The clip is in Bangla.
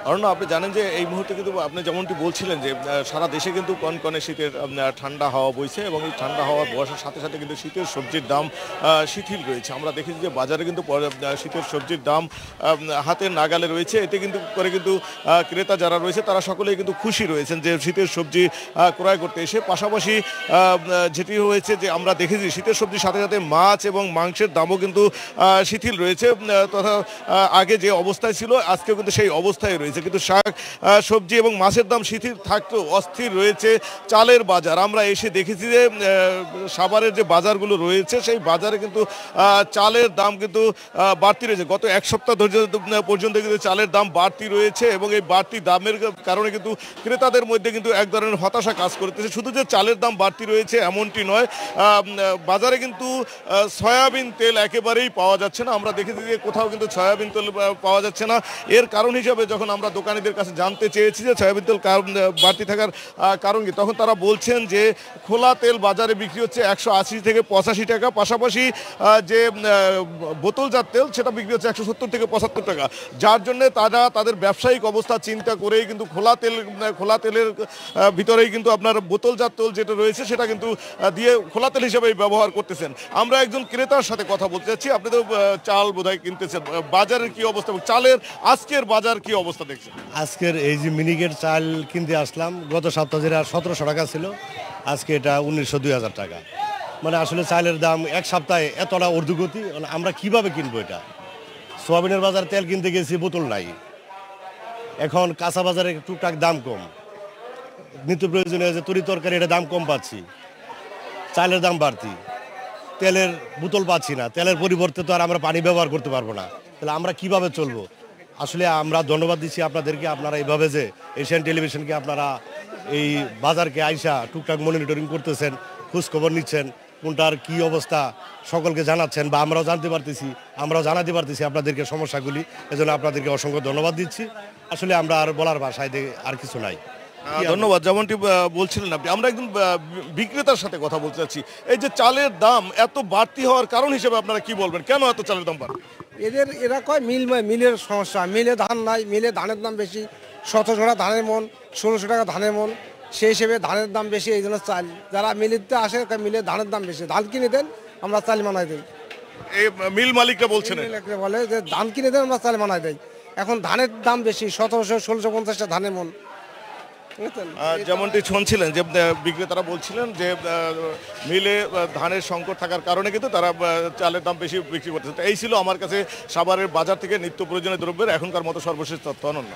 অরণ্য, আপনি জানেন যে এই মুহূর্তে কিন্তু আপনি যেমনটি বলছিলেন যে সারা দেশে কিন্তু কনকনে শীতের ঠান্ডা হাওয়া বইছে এবং এই ঠান্ডা হাওয়া বসার সাথে সাথে কিন্তু শীতের সবজির দাম শিথিল রয়েছে। আমরা দেখেছি যে বাজারে কিন্তু শীতের সবজির দাম হাতের নাগালে রয়েছে। এতে কিন্তু করে কিন্তু ক্রেতা যারা রয়েছে তারা সকলেই কিন্তু খুশি রয়েছেন যে শীতের সবজি ক্রয় করতে এসে। পাশাপাশি যেটি হয়েছে যে আমরা দেখেছি শীতের সবজির সাথে সাথে মাছ এবং মাংসের দামও কিন্তু শিথিল রয়েছে, তথা আগে যে অবস্থায় ছিল আজকেও কিন্তু সেই অবস্থায় রয়েছে। কিন্তু শাক সবজি এবং মাছের দাম শিথিল থাকতেও অস্থির রয়েছে চালের বাজার। আমরা এসে দেখেছি যে সাভারের যে বাজারগুলো রয়েছে সেই বাজারে কিন্তু চালের দাম কিন্তু বাড়তি রয়েছে। গত এক সপ্তাহ পর্যন্ত কিন্তু চালের দাম বাড়তি রয়েছে এবং এই বাড়তি দামের কারণে কিন্তু ক্রেতাদের মধ্যে কিন্তু এক ধরনের হতাশা কাজ করতেছে। শুধু যে চালের দাম বাড়তি রয়েছে এমনটি নয়, বাজারে কিন্তু সয়াবিন তেল একেবারেই পাওয়া যাচ্ছে না। আমরা দেখেছি যে কোথাও কিন্তু সয়াবিন তেল পাওয়া যাচ্ছে না। এর কারণ হিসাবে যখন আমরা দোকানিদের কাছে জানতে চেয়েছি যে সয়াবিন তেল বাড়তি থাকার কারণ কি, তখন তারা বলছেন যে খোলা তেল বাজারে বিক্রি হচ্ছে 180 থেকে 85 টাকা, পাশাপাশি যে বোতলজাত তেল সেটা বিক্রি হচ্ছে 170 থেকে 75 টাকা। যার জন্য তারা তাদের ব্যবসায়িক অবস্থা চিন্তা করেই কিন্তু খোলা তেলের ভিতরেই কিন্তু আপনার বোতলজাত তেল যেটা রয়েছে সেটা কিন্তু দিয়ে খোলা তেল হিসেবে ব্যবহার করতেছেন। আমরা একজন ক্রেতার সাথে কথা বলতে চাচ্ছি। আপনি তো চাল বোধহয় কিনতেছেন, বাজারের কি অবস্থা, চালের আজকের বাজার কি অবস্থা দেখছেন? আজকের এই যে মিনিকেট চাল কিনতে আসলাম, গত সপ্তাহে যেটা 1700 টাকা ছিল, আজকে এটা 1900-2000 টাকা। মানে আসলে চালের দাম এক সপ্তাহে এতটা ঊর্ধ্বগতি, আমরা কিভাবে কিনবো এটা? সোয়াবিনের বাজার তেল কিনতে গেছি, বোতল নাই। এখন কাঁচা বাজারে টুকটাক দাম কম, নিত্য প্রয়োজনীয় যে তরি তরকারি এটা দাম কম পাচ্ছি, চালের দাম বাড়তি, তেলের বোতল পাচ্ছি না। তেলের পরিবর্তে তো আর আমরা পানি ব্যবহার করতে পারবো না। তাহলে আমরা কিভাবে চলবো? আসলে আমরা ধন্যবাদ দিচ্ছি আপনাদেরকে, আপনারা এইভাবে যে এশিয়ান টেলিভিশনকে আপনারা এই বাজারকে আইসা টুকটাক মনিটরিং করতেছেন, খোঁজখবর নিচ্ছেন, কোনটার কি অবস্থা সকলকে জানাচ্ছেন, বা আমরাও জানতে পারতেছি, আমরাও জানাতে পারতেছি আপনাদেরকে সমস্যাগুলি। এজন্য আপনাদেরকে অসংখ্য ধন্যবাদ দিচ্ছি। আসলে আমরা আর বলার ভাষায় আর কিছু নাই। ধন্যবাদ। যেমনটি বলছিলেন আপনি, আমরা একজন বিক্রেতার সাথে কথা বলতে চাচ্ছি। এই যে চালের দাম এত বাড়তি হওয়ার কারণ হিসেবে আপনারা কি বলবেন, কেন এত চালের দাম বাড়ে? এরা কয় মিলের সমস্যা, মিলে ধান নাই, মিলে ধানের দাম বেশি, 1700 টাকা ধানের মন, 1600 টাকা ধানের মন, সেই হিসেবে ধানের দাম বেশি। এই জন্য চাল যারা মিলিতে আসে মিলে ধানের দাম বেশি, ধান কিনে দেন আমরা চাল মানাই দিই। এই মিল মালিকরা বলছেন, বলে যে ধান কিনে দেন আমরা চাল মানাই দিই। এখন ধানের দাম বেশি, 1700-1650 টাকা ধানের মন। যেমনটি শুনছিলেন যে বিক্রেতারা বলছিলেন যে মিলে ধানের সংকট থাকার কারণে কিন্তু তারা চালের দাম বেশি বিক্রি করতেছে। এই ছিল আমার কাছে সাভারের বাজার থেকে নিত্য প্রয়োজনীয় দ্রব্যের এখনকার মতো সর্বশেষ তথ্য। অনন্য।